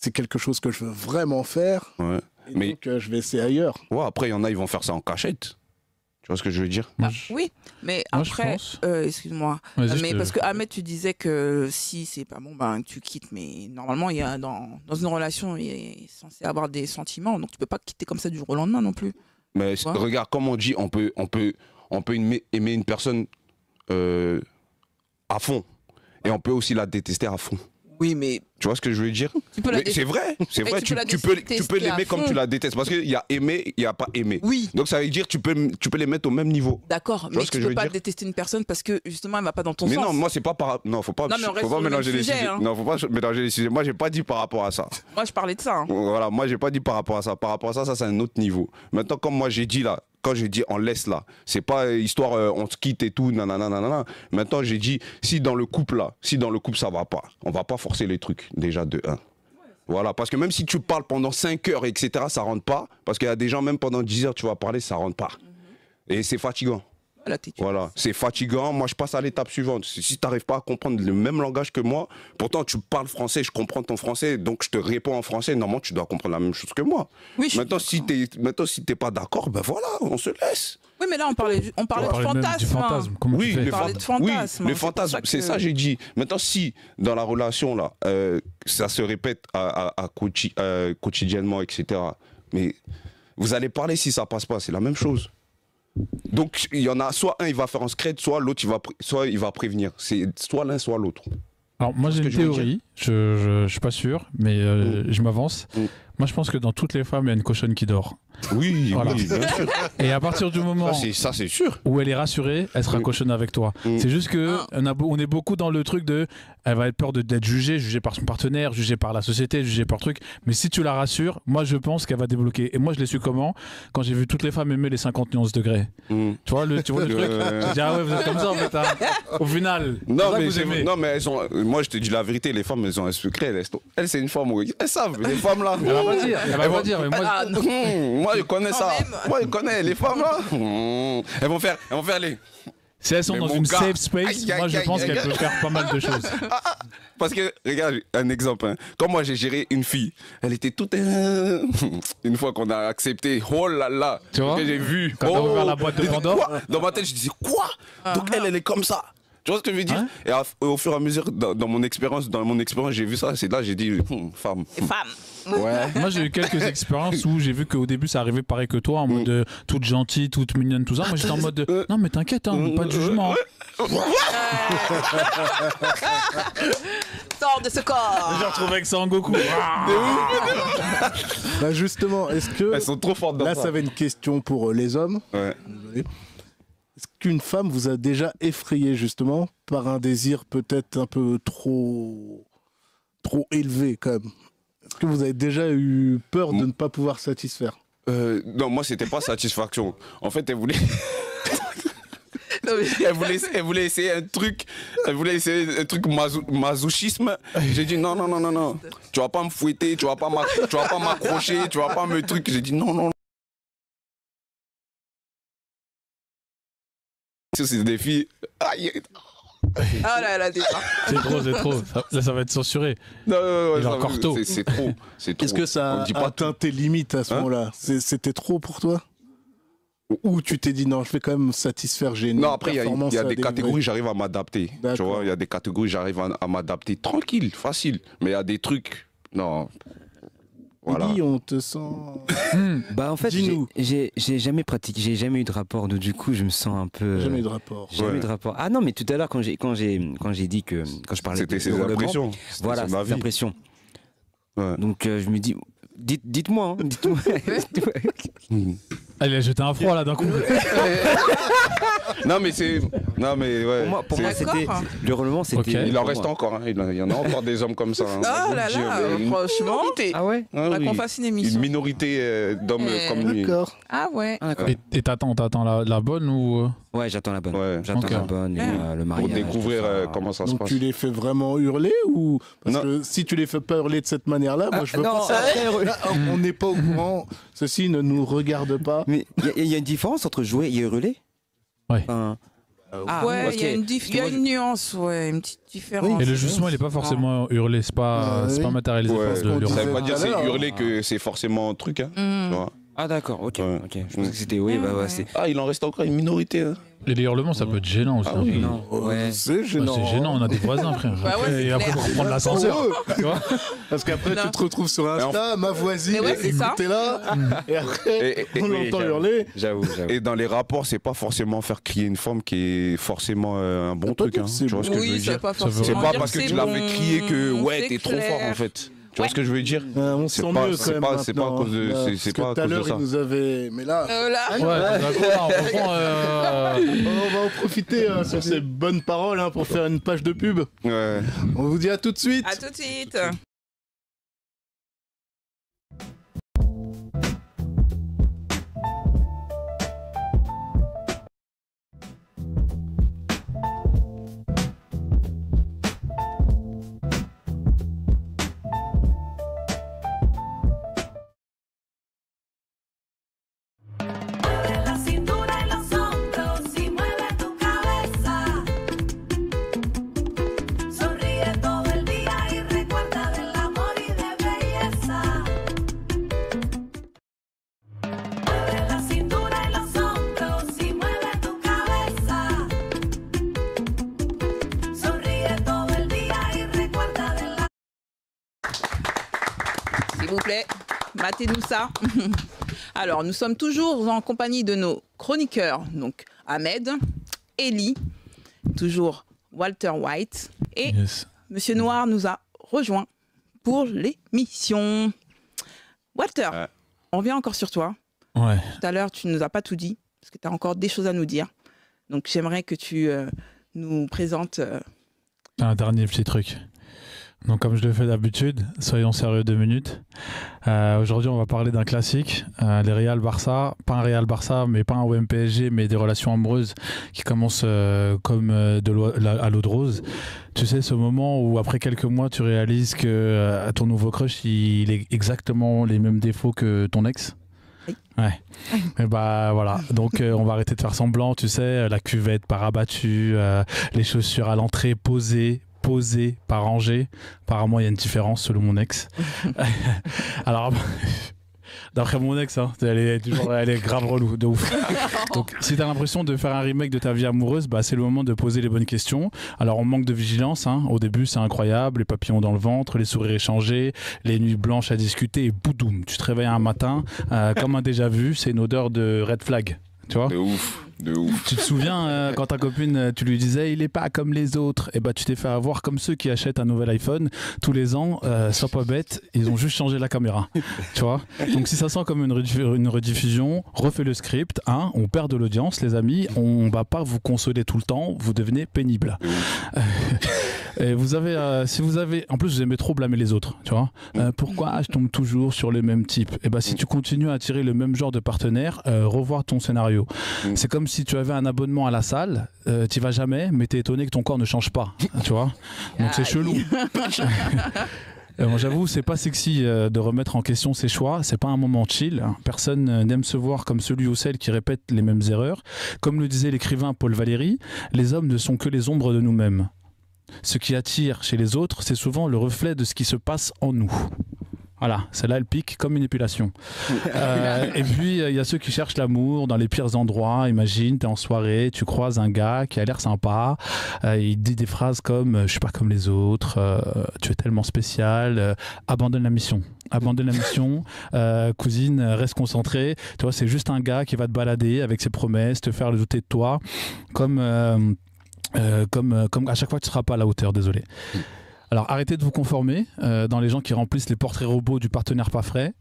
c'est quelque chose que je veux vraiment faire. Ouais. Et Mais donc, je vais essayer ailleurs. ouais, après, il y en a, ils vont faire ça en cachette. Tu vois ce que je veux dire? Oui, mais Moi, je après, pense. excuse-moi, Vas-y, mais je te- parce que Ahmed, tu disais que si c'est pas bon, ben tu quittes, mais normalement, il y a dans une relation, il est censé avoir des sentiments, donc tu peux pas quitter comme ça du jour au lendemain non plus. Mais Ouais. regarde, comme on dit, on peut aimer une personne à fond. Et on peut aussi la détester à fond. Oui, mais Tu vois ce que je veux dire? tu peux la Mais c'est vrai, c'est Et vrai. tu peux la Tu peux détester l'aimer à comme fond. tu la détestes. Parce qu'il y a aimer, il n'y a pas aimé. oui. Donc ça veut dire que tu peux les mettre au même niveau. D'accord, vois mais ce que tu je peux veux pas dire détester une personne parce que justement elle va pas dans ton Mais sens. non, moi c'est pas par. Non, faut pas, Non, mais on reste faut sur pas le mélanger même les sujet, sujets. hein. Non, faut pas mélanger les sujets. Moi j'ai pas dit par rapport à ça. Moi je parlais de ça. Hein. Voilà, moi j'ai pas dit par rapport à ça. Par rapport à ça, ça c'est un autre niveau. Maintenant, comme moi j'ai dit là, quand j'ai dit on laisse là, c'est pas histoire on se quitte et tout, nanana, nanana. Maintenant j'ai dit si dans le couple là, ça va pas, on va pas forcer les trucs déjà de 1. Voilà, parce que même si tu parles pendant 5 heures, etc., ça rentre pas. Parce qu'il y a des gens, même pendant 10 heures, tu vas parler, ça rentre pas. Et c'est fatigant. Voilà, c'est fatigant. Moi, je passe à l'étape suivante. Si tu n'arrives pas à comprendre le même langage que moi, pourtant tu parles français, je comprends ton français, donc je te réponds en français. Normalement, tu dois comprendre la même chose que moi. Oui, je- Maintenant, si t'es pas d'accord, ben voilà, on se laisse. Oui, mais là on parlait On de parlait même du fantasme. fantasme. Comment Oui, tu fais le parlait de fantasme. fantasme, Oui, le c'est pour fantasme, ça que- c'est ça j'ai dit. Maintenant, si dans la relation là, ça se répète quotidiennement, etc. Mais vous allez parler si ça passe pas, c'est la même chose. Donc il y en a soit un il va faire en secret, soit l'autre soit il va prévenir. C'est soit l'un soit l'autre. Alors moi j'ai que une je veux théorie, je suis pas sûr, mais je m'avance. Moi je pense que dans toutes les femmes il y a une cochonne qui dort. Oui, Voilà. oui, bien sûr. Et à partir du moment Ça c'est sûr. où elle est rassurée, elle sera cochonne avec toi. C'est juste que on est beaucoup dans le truc de, elle va être peur d'être jugée par son partenaire, jugée par la société, jugée par le truc. Mais si tu la rassures, moi je pense qu'elle va débloquer. Et moi je l'ai su comment? Quand j'ai vu toutes les femmes aimer les 50 nuances degrés. Tu vois le truc? Je dis ah ouais vous êtes comme ça en fait. Hein. Au final. c'est ça que vous aimez. Non mais elles ont. Moi je te dis la vérité, les femmes elles ont un secret. Elles c'est une femme. Elles savent. Les femmes là. Elle va pas dire. Elle va pas dire. Mais moi, Ah, non. Moi je connais Quand ça. même. Moi je connais les femmes là. Elles vont faire les. si elles sont Mais dans mon une gars, safe space, aïe, aïe, moi je aïe, pense aïe, qu'elle aïe. peut faire pas mal de choses. Parce que, regarde, un exemple. Hein. Quand moi j'ai géré une fille, elle était toute. Une fois qu'on a accepté, oh là là, Tu vois, que j'ai vu. quand t'as ouvert la boîte de j'ai dit, Pandore. quoi dans ma tête, je disais quoi? Donc elle est comme ça. Tu vois ce que je veux dire? Hein? Et au fur et à mesure, dans mon expérience, j'ai vu ça. C'est là j'ai dit, femme. Les femmes. Ouais. Moi j'ai eu quelques expériences où j'ai vu qu'au début ça arrivait pareil que toi, en mode toute gentille, toute mignonne, tout ça. Moi j'étais en mode non mais t'inquiète, hein, pas de jugement. Sors de ce corps. J'ai retrouvé avec Sangoku. Bah justement, est-ce que... Elles sont trop fortes dans Là, ça. ça va être une question pour les hommes. Ouais. Désolé. Est-ce qu'une femme vous a déjà effrayé justement par un désir peut-être un peu trop élevé quand même? Est-ce que vous avez déjà eu peur de ne pas pouvoir satisfaire? Non, moi c'était pas satisfaction. En fait, elle voulait. Non, mais- Elle voulait essayer un truc, masochisme. J'ai dit non, non, non, non, non. Tu vas pas me fouetter, tu vas pas m'accrocher, tu vas pas me truc. J'ai dit non, non. C'est des filles. Aïe. Ah là là, déjà. C'est trop, c'est trop. Ça va être censuré. Non, Il est encore tôt. C'est trop. C'est trop. Est-ce que ça On dit a pas atteint tes limites à ce Hein moment-là? C'était trop pour toi? Ou tu t'es dit non, je vais quand même satisfaire, j'ai une Non, après, il y performance a à des délivrer. catégories, j'arrive à m'adapter. Tu D'accord. vois, il y a des catégories, j'arrive à m'adapter tranquille, facile. Mais il y a des trucs, non. Voilà. Oui, on te sent... Bah en fait, Dis-nous. j'ai jamais pratiqué, j'ai jamais eu de rapport, donc du coup je me sens un peu. Jamais eu de rapport. Jamais Ouais. eu de rapport. Ah non, mais tout à l'heure quand j'ai dit que quand je parlais C'était de ses hurlements, impressions. voilà, c'est ma ces vie. impressions. Ouais. Donc je me dis, dites-moi, hein, dites-moi. Elle a jeté un froid là d'un coup. Non, mais c'est. Non, mais ouais. Pour moi, C'est- c'était D'accord. le hurlement, c'était. Ok. Il en pour reste moi. encore, hein. Il y en a encore des hommes comme ça. Hein. Oh là Je vous là, le dis, mais franchement. Ah ouais. Ah Faudrait oui. qu'on fasse une Une émission. minorité d'hommes comme lui. D'accord. Ah ouais. Ah d'accord. Et t'attends la bonne ou Ouais, j'attends la bonne. Ouais. J'attends Ok. la bonne et le Pour mariage. découvrir tout ça. comment ça se Donc passe. tu les fais vraiment hurler ou... Parce Non. que si tu les fais pas hurler de cette manière-là, moi je veux non, pas... après, Là, on n'est pas au courant, ceci ne nous regarde pas. mais il y a une différence entre jouer et hurler. Ouais. Enfin, Ouais, ok. il y a une, Parce que il y a moi, une nuance, ouais, une petite différence. Et le jugement, il n'est pas forcément hurlé, c'est pas oui. matérialisé. Ouais, force de qu'on l'hurler. Ça veut pas tout dire à c'est l'heure. hurler que c'est forcément un truc. Hein, tu vois. Ah d'accord, ok. Ouais. Ok. Je pensais que c'était oui, bah ouais, c'est. Ah, il en reste encore une minorité. Hein. Et les hurlements, ça peut être gênant aussi. Ah oui. Non. Ouais. C'est Ouais, gênant. c'est gênant, on a des voisins, frère. Ouais, ouais, et c'est après, clair. on va prendre l'ascenseur. Pour eux. Tu vois Parce qu'après, Non. tu te retrouves sur Insta, ma voisine, Mais ouais, c'est ça. t'es là, et après, on oui, l'entend j'avoue. hurler. J'avoue. Et dans les rapports, c'est pas forcément faire crier une femme qui est forcément un bon Pas truc. tout, Hein. c'est Tu vois ce que je veux Oui, ça dire veut pas Ça veut- forcément C'est pas dire parce que c'est tu l'as fait bon, crier que ouais, c'est t'es trop clair. fort en fait. Tu vois ce que je veux dire? On se C'est sent pas- mieux c'est quand pas- même c'est pas à maintenant, cause de- là. c'est Parce pas à que tout à cause de l'heure, ça. ils nous avaient... Mais là, Là, Ouais, d'accord, là, on comprend, on va en profiter sur ces bonnes paroles pour faire une page de pub. Ouais. On vous dit à tout de suite. à tout de suite. La cintura y los hombros y mueve tu cabeza. Sonríe todo el día y recuerda del amor y de belleza. Mueve la cintura y los hombros y mueve tu cabeza. Sonríe todo el día y recuerda del amor. S'il vous plaît, matez-nous ça. Alors, nous sommes toujours en compagnie de nos chroniqueurs, donc Ahmed, Ellie, toujours Walter White, et yes. Monsieur Noir nous a rejoint pour l'émission. Walter, Ouais. on revient encore sur toi. Ouais. Tout à l'heure, tu ne nous as pas tout dit, parce que tu as encore des choses à nous dire. Donc, j'aimerais que tu nous présentes... Un dernier petit truc. Donc, comme je le fais d'habitude, soyons sérieux 2 minutes. Aujourd'hui, on va parler d'un classique, les Real Barça. Pas un Real Barça, mais pas un OM PSG, mais des relations amoureuses qui commencent comme à l'eau de rose. Tu sais, ce moment où après quelques mois, tu réalises que ton nouveau crush, il est exactement les mêmes défauts que ton ex. Oui. Ouais. Et bah voilà. Donc on va arrêter de faire semblant, tu sais, la cuvette pas rabattue, les chaussures à l'entrée posées, pas rangées. Apparemment, il y a une différence selon mon ex. Alors, d'après mon ex, hein, elle est grave relou, de ouf. Donc, si t'as l'impression de faire un remake de ta vie amoureuse, bah, c'est le moment de poser les bonnes questions. Alors, on manque de vigilance. Hein. Au début, c'est incroyable. Les papillons dans le ventre, les sourires échangés, les nuits blanches à discuter et boudoum. Tu te réveilles un matin, comme un déjà-vu, c'est une odeur de red flag. Tu vois ? De ouf. De ouf. Tu te souviens quand ta copine, tu lui disais il est pas comme les autres, et bah tu t'es fait avoir comme ceux qui achètent un nouvel iPhone tous les ans, sois pas bête, ils ont juste changé la caméra, tu vois. Donc si ça sent comme une rediffusion, refais le script, hein, on perd de l'audience les amis, on va pas vous consoler tout le temps, vous devenez pénible. Et vous avez, si vous avez, en plus vous aimez trop blâmer les autres, tu vois. Pourquoi je tombe toujours sur les mêmes types? Et bah si tu continues à attirer le même genre de partenaire, revoir ton scénario. C'est comme si tu avais un abonnement à la salle, tu vas jamais, mais t'es étonné que ton corps ne change pas, tu vois. Donc c'est chelou. Bon, j'avoue, c'est pas sexy de remettre en question ses choix, c'est pas un moment chill. Hein. Personne n'aime se voir comme celui ou celle qui répète les mêmes erreurs. Comme le disait l'écrivain Paul Valéry, les hommes ne sont que les ombres de nous-mêmes. Ce qui attire chez les autres, c'est souvent le reflet de ce qui se passe en nous. Voilà, celle-là, elle pique comme une épilation. Et puis, il y a ceux qui cherchent l'amour dans les pires endroits. Imagine, tu es en soirée, tu croises un gars qui a l'air sympa. Il dit des phrases comme « je suis pas comme les autres, tu es tellement spécial, abandonne la mission. Abandonne la mission, cousine, reste concentrée. » Tu vois, c'est juste un gars qui va te balader avec ses promesses, te faire le douter de toi. Comme à chaque fois, tu ne seras pas à la hauteur, désolé. Alors arrêtez de vous conformer dans les gens qui remplissent les portraits robots du partenaire pas frais.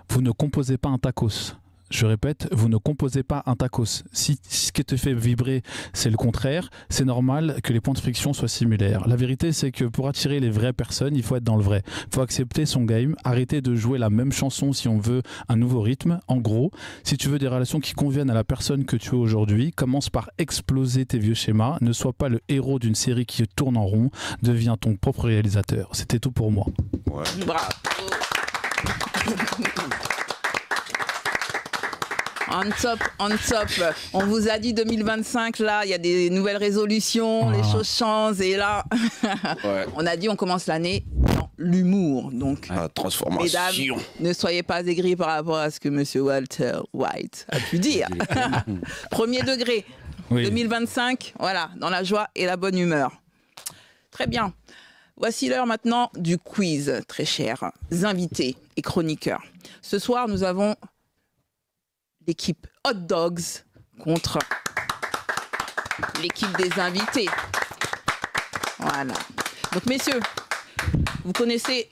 Vous ne composez pas un tacos. Je répète, vous ne composez pas un tacos. Si ce qui te fait vibrer, c'est le contraire, c'est normal que les points de friction soient similaires. La vérité, c'est que pour attirer les vraies personnes, il faut être dans le vrai. Il faut accepter son game, arrêter de jouer la même chanson si on veut un nouveau rythme. En gros, si tu veux des relations qui conviennent à la personne que tu es aujourd'hui, commence par exploser tes vieux schémas. Ne sois pas le héros d'une série qui tourne en rond. Deviens ton propre réalisateur. C'était tout pour moi. Ouais. Bravo. On top, on top. On vous a dit 2025, là, il y a des nouvelles résolutions, les choses changent. Et là, Ouais. on a dit on commence l'année dans l'humour. Donc, La transformation. mesdames, ne soyez pas aigris par rapport à ce que Monsieur Walter White a pu dire. Premier degré, Oui. 2025, voilà, dans la joie et la bonne humeur. Très bien. Voici l'heure maintenant du quiz, très chers invités et chroniqueurs. Ce soir, nous avons l'équipe Hot Dogs contre l'équipe des invités. Voilà. Donc, messieurs, vous connaissez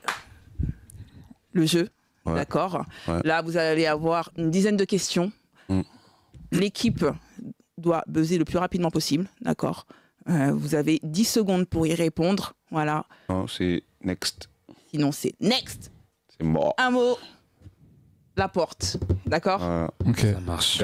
le jeu, Ouais. d'accord? Ouais. Là, vous allez avoir une dizaine de questions. L'équipe doit buzzer le plus rapidement possible, d'accord? Vous avez 10 secondes pour y répondre, voilà. Non, c'est next. Sinon, c'est next. C'est mort. Un mot, la porte, d'accord? Voilà. Ok. Ça marche.